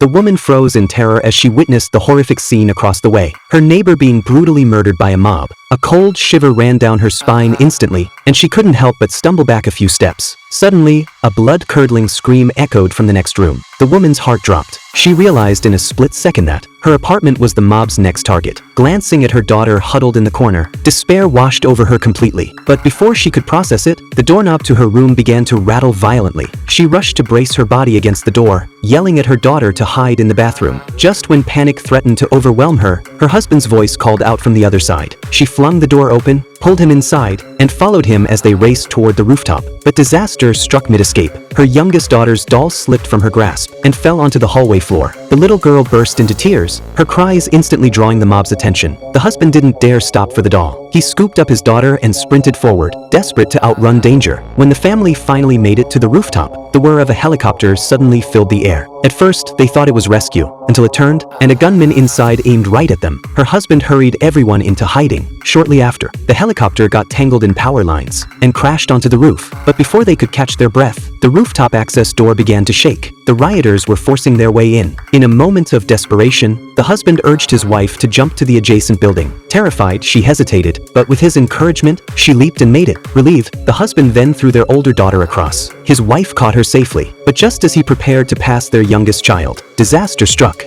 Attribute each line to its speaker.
Speaker 1: The woman froze in terror as she witnessed the horrific scene across the way, her neighbor being brutally murdered by a mob. A cold shiver ran down her spine instantly, and she couldn't help but stumble back a few steps. Suddenly, a blood-curdling scream echoed from the next room. The woman's heart dropped. She realized in a split second that her apartment was the mob's next target. Glancing at her daughter huddled in the corner, despair washed over her completely. But before she could process it, the doorknob to her room began to rattle violently. She rushed to brace her body against the door, yelling at her daughter to hide in the bathroom. Just when panic threatened to overwhelm her, her husband's voice called out from the other side. She flung the door open, pulled him inside, and followed him as they raced toward the rooftop. But disaster struck mid-escape. Her youngest daughter's doll slipped from her grasp and fell onto the hallway floor. The little girl burst into tears, her cries instantly drawing the mob's attention. The husband didn't dare stop for the doll. He scooped up his daughter and sprinted forward, desperate to outrun danger. When the family finally made it to the rooftop, the whir of a helicopter suddenly filled the air. At first, they thought it was rescue, until it turned, and a gunman inside aimed right at them. Her husband hurried everyone into hiding. Shortly after, the helicopter got tangled in power lines and crashed onto the roof. But before they could catch their breath, the rooftop access door began to shake. The rioters were forcing their way in. In a moment of desperation, the husband urged his wife to jump to the adjacent building. Terrified, she hesitated, but with his encouragement, she leaped and made it. Relieved, the husband then threw their older daughter across. His wife caught her safely, but just as he prepared to pass their youngest child, disaster struck.